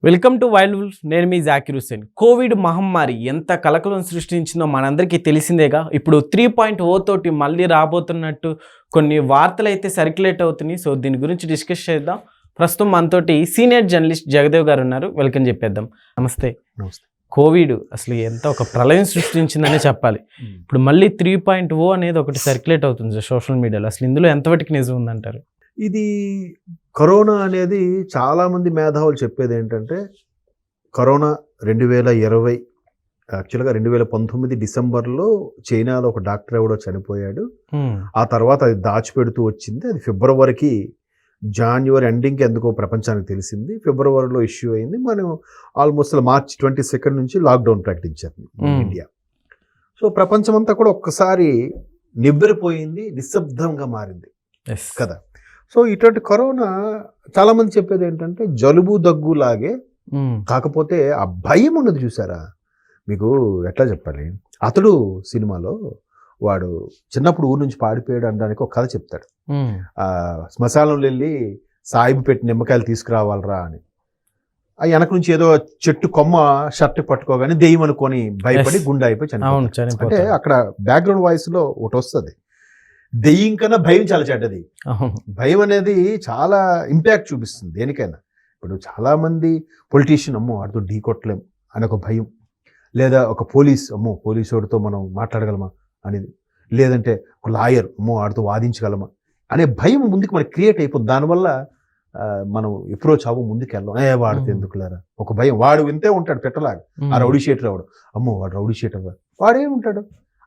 Welcome to wild wolf. నేను మీ Zakir Hussain. Covid మహమ్మారి ఎంత కలకలం సృష్టించిందో మనందరికీ తెలిసిందేగా. ఇప్పుడు 3.0 తోటి మళ్ళీ రాబోతున్నట్టు కొన్ని వార్తలు అయితే సర్క్యులేట్ అవుతున్నాయి. సో దీని గురించి డిస్కస్ చేద్దాం. ప్రస్తుతం మనతోటి సీనియర్ జర్నలిస్ట్ జగదేవ్ గారు ఉన్నారు. వెల్కమ్ చెప్పేద్దాం. నమస్తే. నమస్తే. కోవిడ్ అసలు ఎంత ఒక ప్రళయం సృష్టించిందనే చెప్పాలి. ఇప్పుడు మళ్ళీ 3.0 అనేది ఒకటి సర్క్యులేట్ అవుతుంది సోషల్ మీడియాలో. అసలు ఇందులో ఎంతవరకు నిజం ఉందంటారు? ఇది కరోనా అనేది చాలామంది మేధావులు చెప్పేది ఏంటంటే, కరోనా 2020 యాక్చువల్గా 2019 డిసెంబర్లో చైనాలో ఒక డాక్టర్ ఎవడో చనిపోయాడు. ఆ తర్వాత అది దాచిపెడుతూ వచ్చింది. అది ఫిబ్రవరికి జాన్యువరి ఎండింగ్కి ఎందుకో ప్రపంచానికి తెలిసింది. ఫిబ్రవరిలో ఇష్యూ అయింది. మనం ఆల్మోస్ట్ మార్చ్ 22 నుంచి లాక్డౌన్ ప్రకటించారు ఇండియా. సో ప్రపంచమంతా కూడా ఒక్కసారి నివ్వెరపోయింది, నిశ్శబ్దంగా మారింది కదా. సో ఇటువంటి కరోనా చాలామంది చెప్పేది ఏంటంటే జలుబు దగ్గులాగే, కాకపోతే ఆ భయం ఉన్నది చూసారా. మీకు ఎట్లా చెప్పాలి, అతడు సినిమాలో వాడు చిన్నప్పుడు ఊరు నుంచి పాడిపోయాడు అనడానికి ఒక కథ చెప్తాడు. శ్మశానంలో వెళ్ళి సాయిబు పెట్టి నిమ్మకాయలు తీసుకురావాలరా అని, ఆ వెనక నుంచి ఏదో చెట్టు కొమ్మ షర్ట్ పట్టుకోగానే దెయ్యం అనుకొని భయపడి గుండె అయిపోయి చనిపోతాడు. అంటే అక్కడ బ్యాక్గ్రౌండ్ వాయిస్ లో ఒకటి వస్తుంది, దెయ్యం కన్నా భయం చాలా చెడ్డది. భయం అనేది చాలా ఇంపాక్ట్ చూపిస్తుంది దేనికైనా. ఇప్పుడు చాలా మంది పొలిటీషియన్ అమ్మో వాడితో ఢీ కొట్టలేం అని ఒక భయం, లేదా ఒక పోలీస్ అమ్మో పోలీసు వాడితో మనం మాట్లాడగలమా అనేది, లేదంటే ఒక లాయర్ అమ్మో వాడితో వాదించగలమా అనే భయం ముందుకు మనకి క్రియేట్ అయిపోతుంది. దానివల్ల మనం ఎప్పుడో చావు ముందుకు వెళ్ళాం. వాడితే ఎందుకు లేరా ఒక భయం. వాడు వింతే ఉంటాడు పెట్టలాగా, ఆ రౌడీ షీటర్ వాడు, అమ్మో వాడు రౌడీ షీటర్ వాడే ఉంటాడు.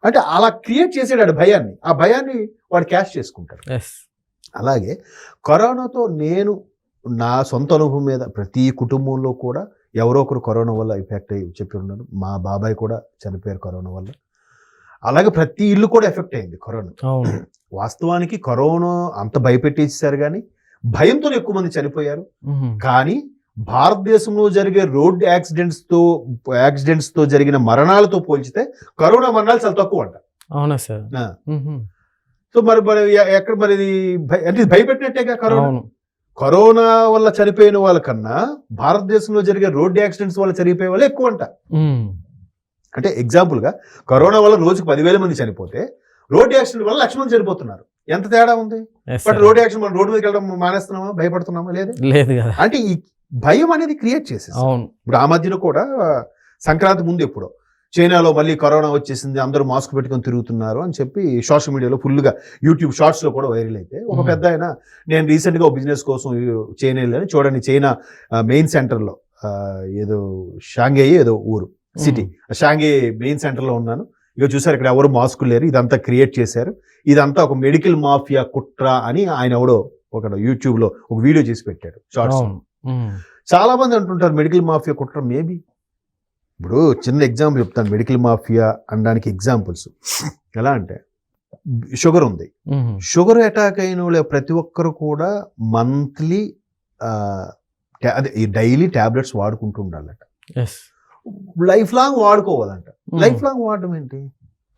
అంటే అలా క్రియేట్ చేసాడు భయాన్ని, ఆ భయాన్ని వాడు క్యాష్ చేసుకుంటాడు. అలాగే కరోనాతో నేను నా సొంత అనుభవం మీద ప్రతి కుటుంబంలో కూడా ఎవరో ఒకరు కరోనా వల్ల ఎఫెక్ట్ అయ్యి చెప్పి ఉన్నారు. మా బాబాయ్ కూడా చనిపోయారు కరోనా వల్ల. అలాగే ప్రతి ఇల్లు కూడా ఎఫెక్ట్ అయింది కరోనా. వాస్తవానికి కరోనా అంత భయపెట్టేసారు కానీ భయంతో ఎక్కువ మంది చనిపోయారు. కానీ భారతదేశంలో జరిగే రోడ్ యాక్సిడెంట్స్ తో జరిగిన మరణాలతో పోల్చితే కరోనా మరణాలు చాలా తక్కువ అంట. అవునా సార్? సో మరి ఎక్కడ మరి అంటే భయపెట్టినట్టేగా కరోనా వల్ల చనిపోయిన వాళ్ళకన్నా భారతదేశంలో జరిగే రోడ్ యాక్సిడెంట్స్ వల్ల చనిపోయే వాళ్ళు ఎక్కువ అంట. అంటే ఎగ్జాంపుల్ గా కరోనా వల్ల రోజుకు 10,000 మంది చనిపోతే రోడ్ యాక్సిడెంట్ వల్ల 1,00,000 మంది చనిపోతున్నారు. ఎంత తేడా ఉంది. బట్ రోడ్ యాక్సిడెంట్ మనం రోడ్డు మీదకి వెళ్ళడం మానేస్తున్నామా, భయపడుతున్నామా? లేదు కదా. అంటే ఈ భయం అనేది క్రియేట్ చేసేసి ఇప్పుడు ఆ మధ్యన కూడా సంక్రాంతి ముందు ఎప్పుడో చైనాలో మళ్ళీ కరోనా వచ్చేసింది, అందరూ మాస్క్ పెట్టుకొని తిరుగుతున్నారు అని చెప్పి సోషల్ మీడియాలో ఫుల్గా యూట్యూబ్ షార్ట్స్ లో కూడా వైరల్ అయితే ఒక పెద్ద ఆయన, నేను రీసెంట్ గా బిజినెస్ కోసం చైనా వెళ్ళాను, చూడండి చైనా మెయిన్ సెంటర్ లో ఏదో షాంఘై ఏదో ఊరు సిటీ, షాంఘై మెయిన్ సెంటర్ లో ఉన్నాను, ఇక చూసారు ఇక్కడ ఎవరు మాస్కులు లేరు, ఇదంతా క్రియేట్ చేశారు, ఇదంతా ఒక మెడికల్ మాఫియా కుట్ర అని ఆయన ఎవడో ఒక యూట్యూబ్ లో ఒక వీడియో చేసి పెట్టాడు షార్ట్స్. చాలా మంది అంటుంటారు మెడికల్ మాఫియా కుట్ర. మేబీ ఇప్పుడు చిన్న ఎగ్జాంపుల్ చెప్తాను మెడికల్ మాఫియా అనడానికి ఎగ్జాంపుల్స్. ఎలా అంటే షుగర్ ఉంది, షుగర్ అటాక్ అయిన ప్రతి ఒక్కరు కూడా మంత్లీ అదే డైలీ టాబ్లెట్స్ వాడుకుంటూ ఉండాలట. లైఫ్ లాంగ్ వాడుకోవాలంట. లైఫ్ లాంగ్ వాడడం ఏంటి?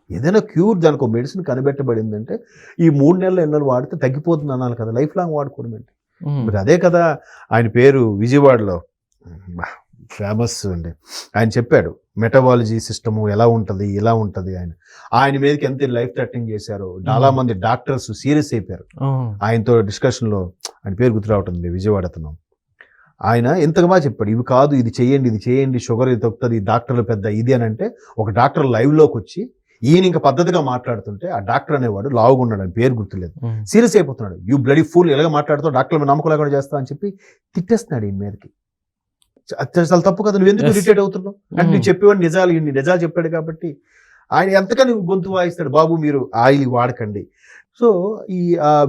ఏదైనా క్యూర్ దానికి ఒక మెడిసిన్ కనిపెట్టబడిందంటే ఈ 3 నెలలు ఎన్నో వాడితే తగ్గిపోతుంది అనాలి కదా. లైఫ్ లాంగ్ వాడుకోవడం ఏంటి? మరి అదే కదా ఆయన పేరు విజయవాడలో ఫేమస్ అండి. ఆయన చెప్పాడు మెటబాలజీ సిస్టమ్ ఎలా ఉంటుంది, ఎలా ఉంటుంది. ఆయన మీదకి ఎంత లైఫ్ థ్రెటనింగ్ చేశారో చాలా మంది డాక్టర్స్ సీరియస్ అయిపోయారు ఆయనతో డిస్కషన్ లో. ఆయన పేరు గుర్తు రావట్లేదు, విజయవాడ అతను. ఆయన ఎంతగా చెప్పాడు, ఇవి కాదు ఇది చేయండి, షుగర్ ఇది తొక్కుతుంది, డాక్టర్లు పెద్ద ఇది అని అంటే ఒక డాక్టర్ లైవ్ లోకి వచ్చి ఈయన ఇంకా పద్ధతిగా మాట్లాడుతుంటే ఆ డాక్టర్ అనేవాడు లావుగా ఉన్నాడు, అని పేరు గుర్తులేదు, సీరియస్ అయిపోతున్నాడు. యూ బ్లడీ ఫుల్ ఎలాగ మాట్లాడుతావు, డాక్టర్లు నమ్మకం లేకుండా చేస్తావు అని చెప్పి తిట్టేస్తున్నాడు ఈయన మీదకి. చాలా తప్పు కదా, నువ్వు ఎందుకు ఇరిటేట్ అవుతున్నావు అంటే నువ్వు చెప్పేవాడు నిజాలు చెప్పాడు కాబట్టి ఆయన ఎంతగా నువ్వు గొంతు వాయిస్తాడు, బాబు మీరు ఆయిల్ వాడకండి. సో ఈ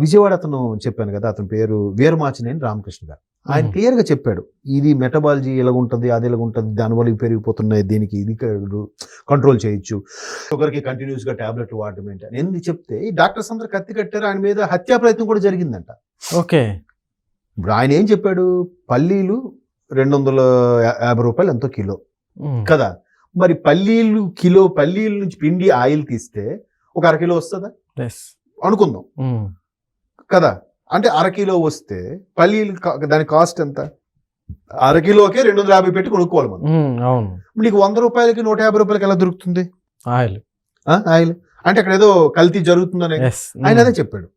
విజయవాడ అతను చెప్పాను కదా, అతని పేరు వీరమాచినేని రామకృష్ణ గారు. ఆయన క్లియర్ గా చెప్పాడు ఇది మెటబాలజీ ఎలాగుంటుంది, అది ఎలాగుంటుంది, దానివల్ల ఇవి పెరిగిపోతున్నాయి, దీనికి ఇది కంట్రోల్ చేయొచ్చు, షుగర్కి కంటిన్యూస్ గా టాబ్లెట్ వాడటం ఏంటి అని ఎందుకు చెప్తే ఈ డాక్టర్స్ అందరూ కత్తి కట్టారు. ఆయన మీద హత్యా ప్రయత్నం కూడా జరిగిందంట. ఓకే, ఇప్పుడు ఆయన ఏం చెప్పాడు, పల్లీలు 250 రూపాయలు ఎంతో కిలో కదా. మరి పల్లీల నుంచి పిండి ఆయిల్ తీస్తే ఒక 1/2 కిలో వస్తుందా అనుకుందాం కదా. అంటే 1/2 కిలో వస్తే పల్లీలు దాని కాస్ట్ ఎంత? అరకిలోకే 250 పెట్టి కొనుక్కోవాలి మనం. అవును. నీకు 100 రూపాయలకి 150 రూపాయలకి ఎలా దొరుకుతుంది ఆయిల్. ఆయిల్? అంటే అక్కడ ఏదో కల్తీ జరుగుతుందనే ఆయన అదే చెప్పాడు.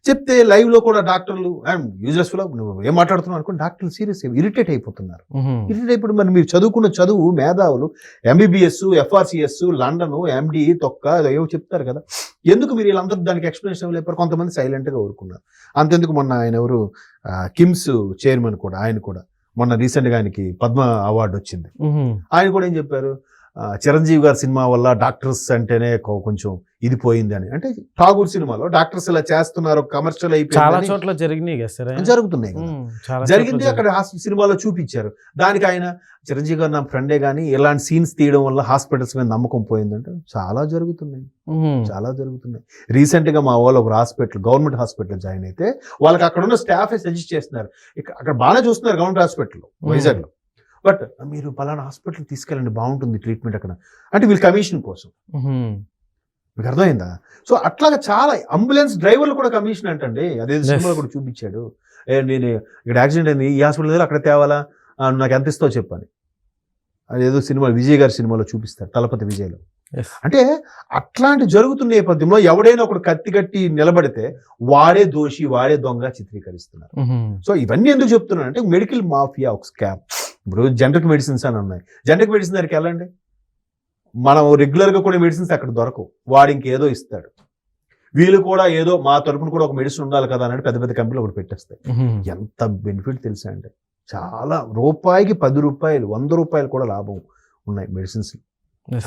చెప్తే లైవ్ లో కూడా డాక్టర్లు యూజ్లెస్ లో నువ్వు ఏం మాట్లాడుతున్నావు అనుకోండి, డాక్టర్లు సీరియస్ ఇరిటేట్ అయిపోతున్నారు. ఇరిటేట్ అయిపోయి మరి మీరు చదువుకున్న చదువు మేధావులు MBBS, FRCS, లండన్, MD తొక్క ఏవో చెప్తారు కదా, ఎందుకు మీరు వీళ్ళందరూ దానికి ఎక్స్ప్లెనేషన్ ఇవ్వలేపారు? కొంతమంది సైలెంట్ గా ఊరుకున్నారు. అంతెందుకు మొన్న ఆయన ఎవరు కిమ్స్ చైర్మన్ కూడా, ఆయన కూడా మొన్న రీసెంట్ గా ఆయనకి పద్మ అవార్డు వచ్చింది. ఆయన కూడా ఏం చెప్పారు, చిరంజీవి గారి సినిమా వల్ల డాక్టర్స్ అంటేనే కొంచెం ఇది పోయింది అని. అంటే ఠాగూర్ సినిమాలో డాక్టర్స్ ఇలా చేస్తున్నారు, కమర్షియల్ అయిపోయింది, చాలా చోట్ల జరిగినాయి కదా సార్, జరుగుతున్నాయి కదా, జరిగింది అక్కడ సినిమాలో చూపించారు. దానికి ఆయన చిరంజీవి గారు నా ఫ్రెండే కానీ ఇలాంటి సీన్స్ తీయడం వల్ల హాస్పిటల్స్ మీద నమ్మకం పోయిందంటే చాలా జరుగుతున్నాయి, చాలా జరుగుతున్నాయి. రీసెంట్ గా మా వాళ్ళు ఒక హాస్పిటల్, గవర్నమెంట్ హాస్పిటల్ జాయిన్ అయితే వాళ్ళకి అక్కడ ఉన్న స్టాఫ్ సజెస్ట్ చేస్తున్నారు, అక్కడ బాగానే చూస్తున్నారు గవర్నమెంట్ హాస్పిటల్లో వైజాగ్ లో, బట్ మీరు పలానా హాస్పిటల్ తీసుకెళ్ళండి బాగుంటుంది ట్రీట్మెంట్ అక్కడ అంటే వీళ్ళు కమిషన్ కోసం. మీకు అర్థమైందా? సో అట్లాగా చాలా అంబులెన్స్ డ్రైవర్లు కూడా కమిషన్ అంటండి. అదే సినిమాలో కూడా చూపించాడు, నేను ఇక్కడ యాక్సిడెంట్ అయింది ఈ హాస్పిటల్ అక్కడ తేవాలా, నాకు ఎంత ఇస్తావు చెప్పని. అదేదో సినిమా విజయ్ గారి సినిమాలో చూపిస్తారు, తలపతి విజయ్లో. అంటే అట్లాంటి జరుగుతున్న నేపథ్యంలో ఎవడైనా ఒకడు కత్తి కట్టి నిలబడితే వాడే దోషి, వాడే దొంగ చిత్రీకరిస్తున్నారు. సో ఇవన్నీ ఎందుకు చెప్తున్నాను అంటే మెడికల్ మాఫియా ఒక స్కామ్. ఇప్పుడు జనరిక్ మెడిసిన్స్ అని ఉన్నాయి, జనరిక్ మెడిసిన్ దగ్గరికి వెళ్ళండి, మనం రెగ్యులర్ గా కూడా మెడిసిన్స్ అక్కడ దొరకవు, వాడు ఇంకేదో ఇస్తాడు. వీళ్ళు కూడా ఏదో మా తరపున కూడా ఒక మెడిసిన్ ఉండాలి కదా అన్నట్టు పెద్ద పెద్ద కంపెనీలు ఒకటి పెట్టేస్తాయి. ఎంత బెనిఫిట్ తెలుసా అంటే చాలా, రూపాయికి 10 రూపాయలు 100 రూపాయలు కూడా లాభం ఉన్నాయి మెడిసిన్స్.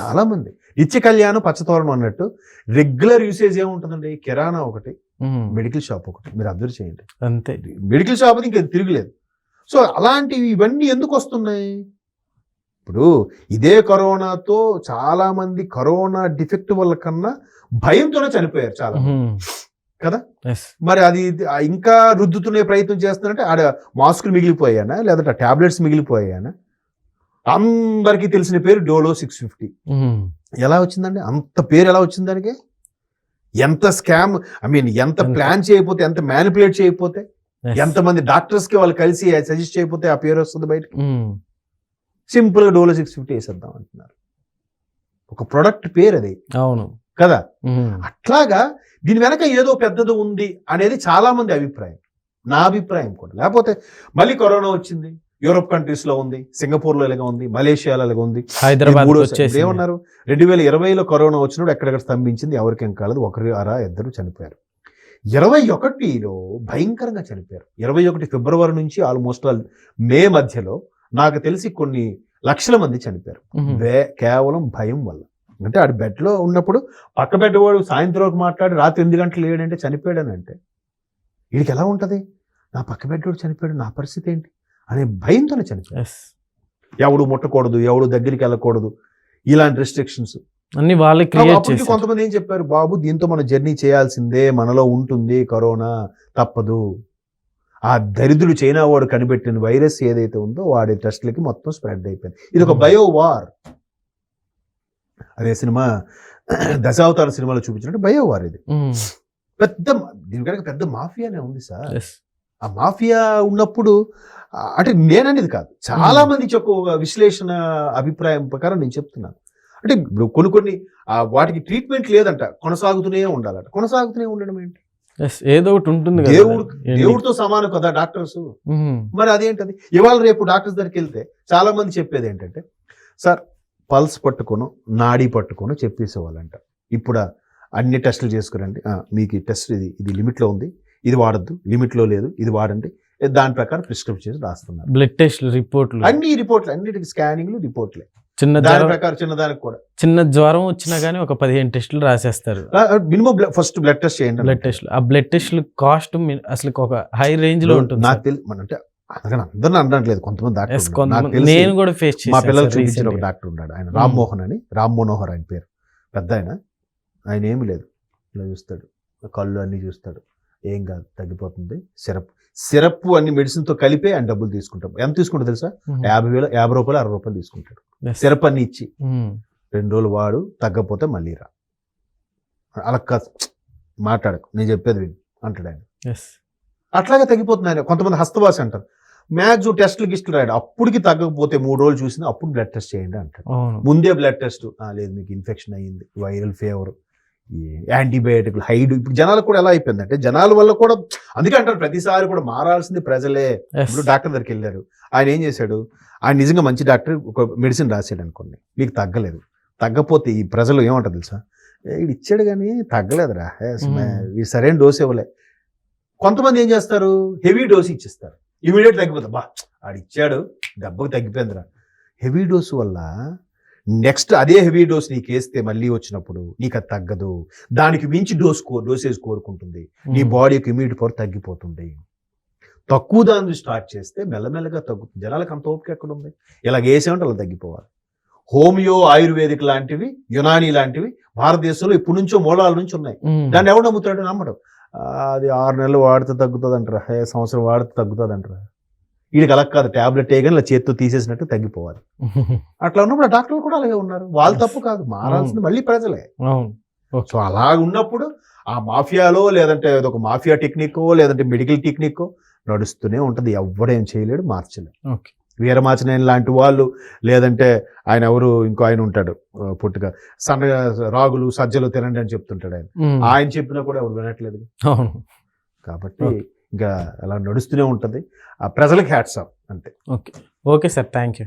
చాలా మంది నిత్య కళ్యాణం పచ్చతోరణం అన్నట్టు రెగ్యులర్ యూసేజ్ ఏముంటుందండి, కిరాణా ఒకటి, మెడికల్ షాప్ ఒకటి, మీరు అబ్జర్వ్ చేయండి అంతే. మెడికల్ షాప్ అది ఇంకా తిరగలేదు. సో అలాంటివి ఇవన్నీ ఎందుకు వస్తున్నాయి? ఇప్పుడు ఇదే కరోనాతో చాలా మంది కరోనా డిఫెక్ట్ వల్ల కన్నా భయంతోనే చనిపోయారు చాలా కదా. మరి అది ఇంకా రుద్దుతునే ప్రయత్నం చేస్తున్నారంటే ఆడ మాస్కులు మిగిలిపోయానా, లేదంటే టాబ్లెట్స్ మిగిలిపోయానా? అందరికీ తెలిసిన పేరు డోలో 650. ఎలా వచ్చిందండి అంత పేరు? ఎలా వచ్చింది దానికి? ఎంత స్కామ్, ఎంత ప్లాన్ చేయకపోతే, ఎంత మ్యానిపులేట్ చేయకపోతే, ఎంతమంది డాక్టర్స్ కి వాళ్ళు కలిసి సజెస్ట్ చేయకపోతే ఆ పేరు వస్తుంది బయటకు. సింపుల్ గా డోలో 650 వేసేద్దాం అంటున్నారు, ఒక ప్రొడక్ట్ పేరు అది. అవును కదా. అట్లాగా దీని వెనక ఏదో పెద్దది ఉంది అనేది చాలా మంది అభిప్రాయం, నా అభిప్రాయం కూడా. లేకపోతే మళ్ళీ కరోనా వచ్చింది, యూరోప్ కంట్రీస్ లో ఉంది, సింగపూర్ లో ఇలాగా ఉంది, మలేషియాలో ఇలాగా ఉంది, హైదరాబాద్ ఏమన్నారు 2020లో కరోనా వచ్చినప్పుడు ఎక్కడెక్కడ స్తంభించింది, ఎవరికేం కాలేదు, ఒకరు అరా ఇద్దరు చనిపోయారు. 21లో భయంకరంగా చనిపోయారు. 21 ఫిబ్రవరి నుంచి ఆల్మోస్ట్ మే మధ్యలో నాకు తెలిసి కొన్ని లక్షల మంది చనిపోయారు కేవలం భయం వల్ల. అంటే ఆడు బెడ్ లో ఉన్నప్పుడు పక్క బెడ్ వాడు సాయంత్రం వరకు మాట్లాడి రాత్రి 8 గంటలు లేడంటే చనిపోయాడని అంటే వీడికి ఎలా ఉంటది, నా పక్క బెడ్ వాడు చనిపోయాడు, నా పరిస్థితి ఏంటి అనే భయంతోనే చనిపోయాడు. ఎవడు ముట్టకూడదు, ఎవడు దగ్గరికి వెళ్ళకూడదు, ఇలాంటి రెస్ట్రిక్షన్స్ అన్ని వాళ్ళే క్రియేట్ చేశారు. కొంతమంది ఏం చెప్పారు, బాబు దీంతో మనం జర్నీ చేయాల్సిందే, మనలో ఉంటుంది కరోనా, తప్పదు. ఆ దరిద్రుడు చైనా వాడు కనిపెట్టిన వైరస్ ఏదైతే ఉందో వాడి టెస్ట్లకి మొత్తం స్ప్రెడ్ అయిపోయింది. ఇది ఒక బయో వార్. అదే సినిమా దశావతార సినిమాలో చూపించినట్టు బయో వార్ ఇది. పెద్ద దీనికన్నా పెద్ద మాఫియానే ఉంది సార్. ఆ మాఫియా ఉన్నప్పుడు అంటే నేననేది కాదు, చాలా మంది ఒక విశ్లేషణ అభిప్రాయం ప్రకారం నేను చెప్తున్నాను. అంటే ఇప్పుడు కొన్ని వాటికి ట్రీట్మెంట్ లేదంట, కొనసాగుతూనే ఉండాలంట. కొనసాగుతూనే ఉండడం ఏంటి? ఏదో ఒకటి ఉంటుంది. దేవుడితో సమానం కదా డాక్టర్స్. మరి అదేంటది? ఇవాళ రేపు డాక్టర్స్ దగ్గరికి వెళ్తే చాలా మంది చెప్పేది ఏంటంటే, సార్ పల్స్ పట్టుకోను, నాడీ పట్టుకోను చెప్పేసేవాళ్ళంట. ఇప్పుడు అన్ని టెస్టులు చేసుకురండి, మీకు ఈ టెస్ట్ ఇది లిమిట్లో ఉంది, ఇది వాడద్దు, లిమిట్లో లేదు, ఇది వాడండి, దాని ప్రకారం ప్రిస్క్రిప్షన్ రాస్తున్నారు. బ్లడ్ టెస్ట్ రిపోర్ట్లు, అన్నిటికి స్కానింగ్లు, రిపోర్ట్లే. చిన్న జ్వరం వచ్చినా గానీ ఒక 15 టెస్టులు రాసేస్తారు. మినిమం ఫస్ట్ బ్లడ్ టెస్ట్ చేయండి. బ్లడ్ టెస్ట్, ఆ బ్లడ్ టెస్ట్ కాస్ట్ అసలు ఒక హై రేంజ్ లో ఉంటుంది. నాకు తెలియదు అంటే అందరిని అనట్లేదు, కొంతమంది నేను కూడా ఫేస్ చేశాను. మా పిల్లలు చూపించిన ఒక డాక్టర్ ఉన్నాడు, ఆయన రామ్మోహన్ అని, రామ్ మనోహర్ ఆయన పేరు, పెద్ద ఆయన ఏమి లేదు, ఇలా చూస్తాడు, కళ్ళు అన్ని చూస్తాడు, ఏం కాదు తగ్గిపోతుంది, సిరప్ అన్ని మెడిసిన్ తో కలిపి ఆయన డబ్బులు తీసుకుంటాం. ఎంత తీసుకుంటాడు తెలుసా? 50 రూపాయలు 60 రూపాయలు తీసుకుంటాడు. సిరప్ అన్ని ఇచ్చి 2 రోజులు వాడు, తగ్గపోతే మళ్ళీ రా, అలా కాదు మాట్లాడకు, నేను చెప్పేది విని అంటాడు ఆయన. అట్లాగే తగ్గిపోతుంది ఆయన. కొంతమంది హస్తవాసి అంటారు, మ్యాక్స్ టెస్టులు గిస్టులు రాయడు, అప్పటికి తగ్గకపోతే 3 రోజులు చూసినా అప్పుడు బ్లడ్ టెస్ట్ చేయండి అంటాడు. అవును. ముందే బ్లడ్ టెస్ట్ లేదు మీకు ఇన్ఫెక్షన్ అయ్యింది, వైరల్ ఫీవర్, యాంటీబయాటిక్లు హైడ్. ఇప్పుడు జనాలకు కూడా ఎలా అయిపోయిందంటే జనాల వల్ల కూడా, అందుకే అంటారు ప్రతిసారి కూడా మారాల్సింది ప్రజలే. Yes. ఇప్పుడు డాక్టర్ దగ్గరికి వెళ్ళారు, ఆయన ఏం చేశాడు, ఆయన నిజంగా మంచి డాక్టర్ ఒక మెడిసిన్ రాసాడు అనుకోండి, మీకు తగ్గలేదు, తగ్గపోతే ఈ ప్రజలు ఏమంటారు తెలుసా, వీడు ఇచ్చాడు కానీ తగ్గలేదురా, ఈ సరైన డోస్ ఇవ్వలే. కొంతమంది ఏం చేస్తారు, హెవీ డోస్ ఇచ్చిస్తారు, ఇమీడియట్ తగ్గిపోతుంది, బా ఆడు ఇచ్చాడు దెబ్బకు తగ్గిపోయిందిరా. హెవీ డోస్ వల్ల నెక్స్ట్ అదే హెవీ డోస్ నీకు వేస్తే మళ్ళీ వచ్చినప్పుడు నీకు అది తగ్గదు, దానికి మించి డోసేజ్ కోరుకుంటుంది, నీ బాడీకి ఇమ్యూనిటీ పవర్ తగ్గిపోతుంది. తక్కువ దాన్ని స్టార్ట్ చేస్తే మెల్లమెల్లగా తగ్గుతుంది. జనాలకు అంత ఓపిక ఎక్కడ ఉంది, ఇలాగ వేసేమంటే అలా తగ్గిపోవాలి. హోమియో, ఆయుర్వేదిక్ లాంటివి, యునాని లాంటివి భారతదేశంలో ఇప్పటి నుంచో మూలాల నుంచి ఉన్నాయి. దాన్ని ఎవడు నమ్ముతాడు, నమ్మడం. అది 6 నెలలు వాడితే తగ్గుతుంది అంటారా, సంవత్సరం వాడితే తగ్గుతుంది అంటారా. వీడికి అలా కాదు, ట్యాబ్లెట్ వేయగానే ఇలా చేత్తో తీసేసినట్టు తగ్గిపోవాలి. అట్లా ఉన్నప్పుడు డాక్టర్లు కూడా అలాగే ఉన్నారు, వాళ్ళ తప్పు కాదు, మారాల్సింది మళ్ళీ ప్రజలే. సో అలా ఉన్నప్పుడు ఆ మాఫియాలో లేదంటే ఒక మాఫియా టెక్నికో లేదంటే మెడికల్ టెక్నికో నడుస్తూనే ఉంటుంది, ఎవడేం చేయలేడు, మార్చలేడు. వీరమాచినేని లాంటి వాళ్ళు, లేదంటే ఆయన ఎవరు ఇంకో ఆయన ఉంటాడు పుట్టుగా, సన్నగా రాగులు సజ్జలు తినండి అని చెప్తుంటాడు ఆయన, ఆయన చెప్పినా కూడా ఎవరు వినట్లేదు. కాబట్టి ఇంకా అలా నడుస్తూనే ఉంటుంది, ఆ ప్రజలకు హ్యాట్స్ ఆఫ్ అంతే. Okay sir, thank you.